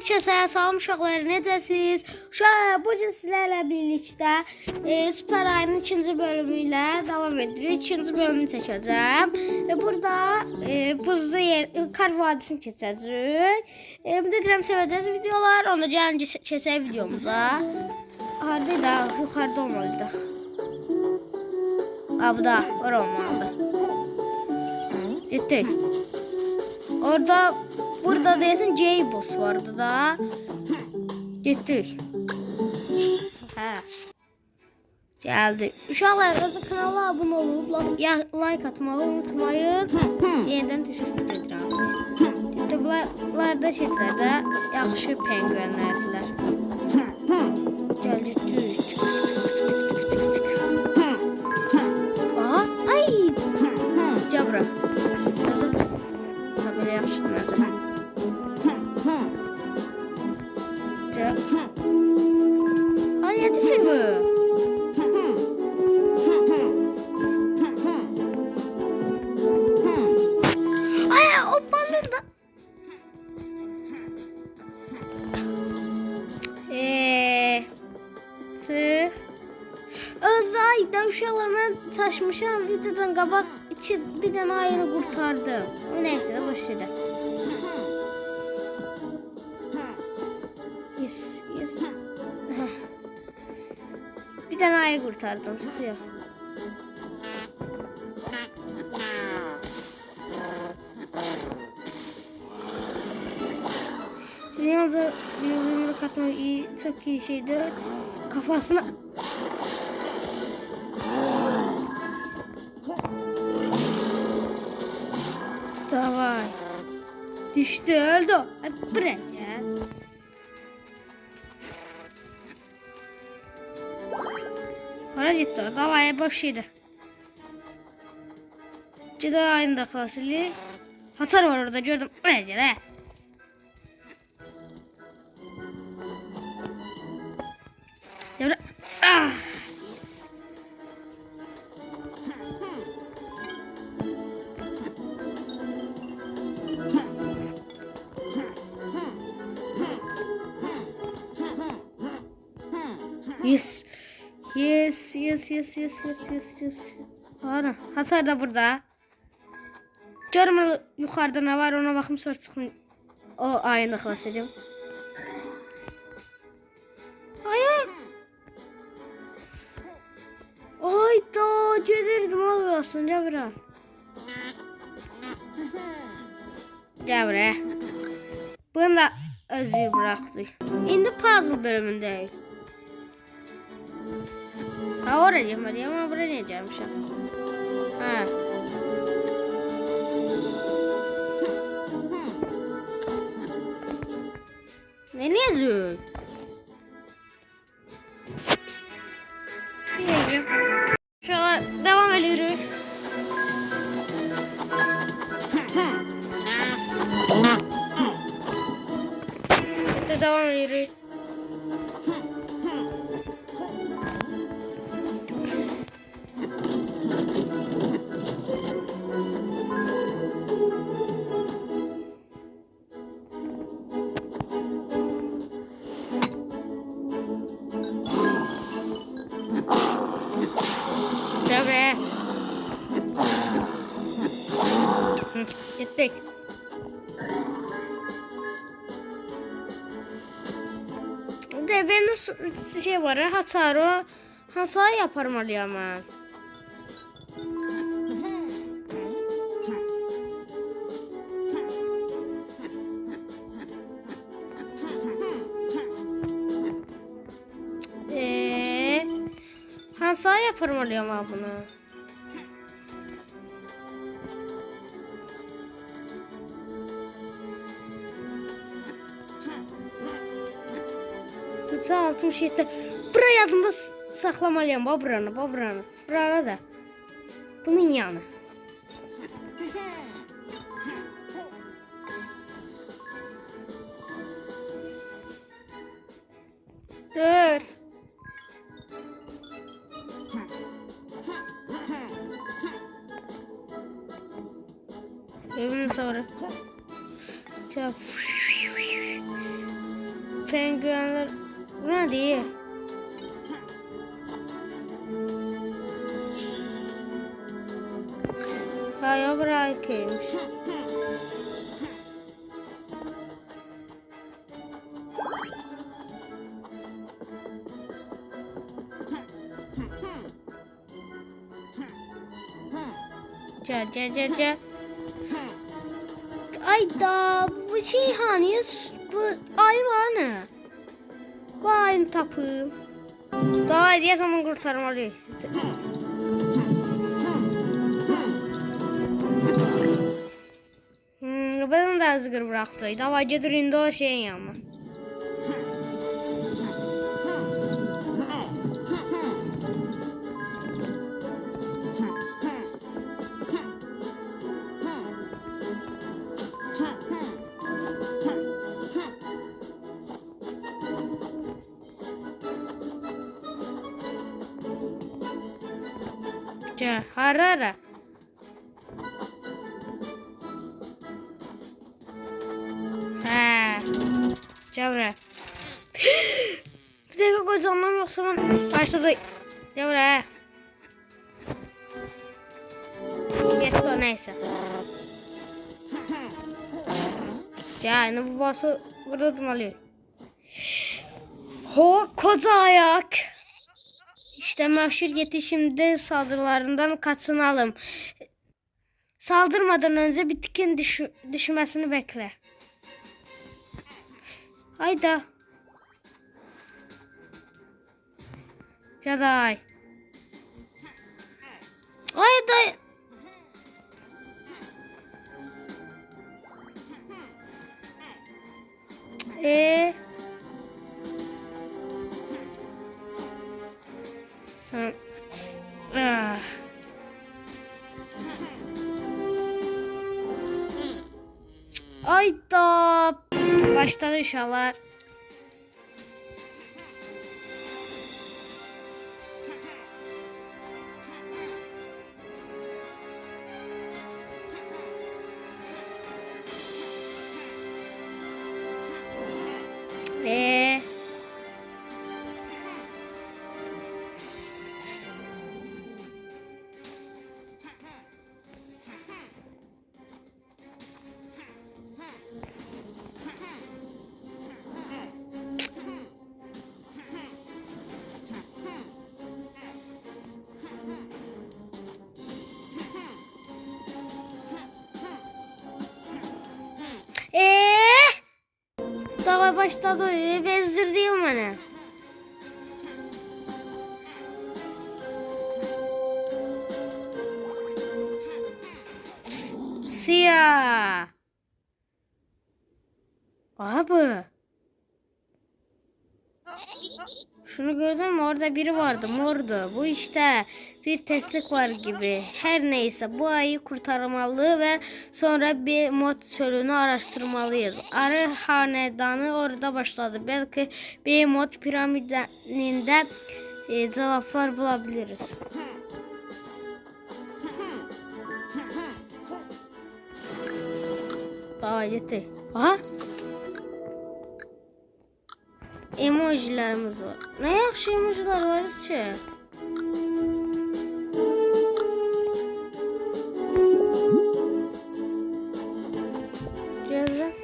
Herkese salam uşaqlar, necəsiz? Bugün sizlərlə birlikdə Süper Ayının ikinci bölümü ilə davam edirik. İkinci bölümünü çəkəcəm. Burada buzlu yer, Kar Vadisini keçəcək. Bilirəm sevəcəyiz videolar. Onda gəlin keçək videomuza. Harada da, yuxarıda olmalıdır. Abda, ora olmalıdır. Getdik. Orada, burada deyəsən J-Boss vardı da. Getdik. Hə. Gəldik. Uşaqlar, kanala abunə olub, like atmağı unutmayın. Yenidən təşəkkür edirəm. Bunlar da şeylərdə yaxşı penguenlərdirlər. Gəl, getdik. Aha, ay! Cabra. Böyle yapıştım önce. Ay ya düşür mü? Ay o balon da. Özayda uşaqlarla çaşmışam videodan qabaq bir dənə ayını qurtardım. Neyse de boş yere. Yes. Bir dənə ayı qurtardım. Suya. Yalnız yumruk atmak iyi, çok iyi şeydi. Kafasına. Davay. Düştü, öldü. Bırak ya. Para gitti. Davay boş yedi. Cida aynı klasili. Hasar var orada gördüm. Bırak ya. Ah. Yes. Ana, hasar da burada. Görmür yukarıda ne var ona bakım sonra çıkın. O ayında xilas edeyim. Ay da gelirdim olmasın Cabra. Cabra. Bunu da özü bıraktık. İndi puzzle bölümündeyiz. Ha oraya gelmedi ama buraya niye gelmişim? Ha. Ne yazıyor? Şöyle devam ediyoruz. Devam ediyoruz. Gittik. Benim şey var ya hasarı yaparmalıyım ben. Hasar yaparmalıyım ben bunu. Altın şeyde buraya adımda saklamalıyım buranı. Buraya da. Bunun yanı. Dur. Evimi sonra. penguenler. Bu ne değil? Bayağı bırakıymış. Ca. Ay da bu şey hani bu hayvanı. Koyun tapım. Daha diye zaman kurtarmalıyım. Ben de azgır bıraktı. Daha getirinde o şeyin yanına. Harada. Cevre. Bir dakika kocaman yoksa ben başladı. Cevre. Yetti o neyse. Yani bu bası burada durmalıyım. Ho koca ayak. İşte mahşur yetişimde saldırılarından kaçınalım. Saldırmadan önce bitkin düşmesini bekle. Hayda. Caday. Hayda. Sen... Hayda. Başladı inşallah. Daha başladı bezdirdiğim beni. Siyah. Abi. Şunu gördün mü? Orada biri vardı. Mordu. Bu işte bir testlik var gibi. Her neyse bu ayı kurtarmalı ve sonra bir mod çölünü araştırmalıyız. Arı hanedanı orada başladı. Belki bir mod piramidinde cevaplar bulabiliriz. Aa yeter. Aha. Emojilerimiz var. Ne yaxşı emojiler var ki? Gözle.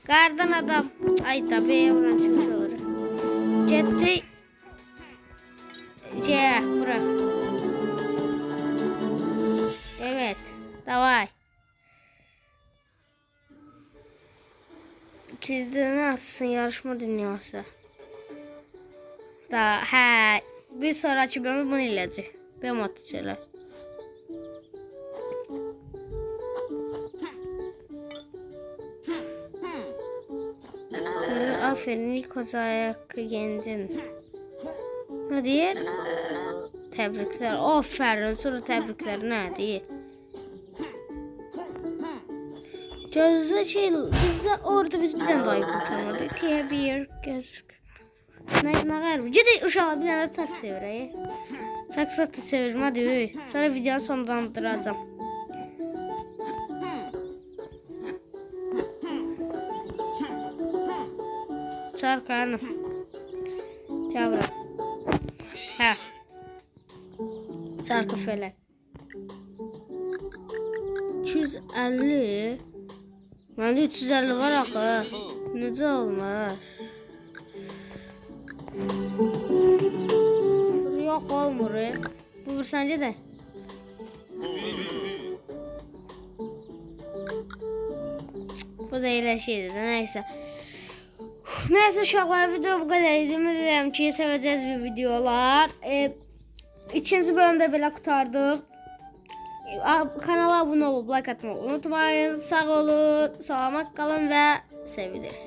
Kardan adam. Ay tabii vuran çıkmış olur. Gitti. Bırak. Evet. Davay. Kilidini açsın yarışma dünyası. Da bir sonraki bölümde bunu eləyəcək. Benim atacaqlar. Aferin ilk koca ayakkı yendin. Ne diyor? Tebrikler. Aferin sonra tebrikler ne diyor? Gözde şey bize orada biz bir tane daha kurtarmadık. Bir göz. Ne var? Ciddi uşağlar bir tane çak çevireyim. Çak çevirme hadi. Sonra videonun sonlandıracağım. Sarkı hanım. Gel bura. Hə. Sarkı felək. 250. Məndə 350 var axı. Necə olmaz? Yox olmur. Buyur sən gedək. Bu da elə şeydir də, nəysə. Nəysə uşaqlar, video bu qədər idi. Ümid edirəm ki, sevəcəyiz bir videolar. İkinci bölümdə belə qurtardıq. Kanala abunə olub, like atmayı unutmayın. Sağ olun, salamat qalın və sevilirsiniz.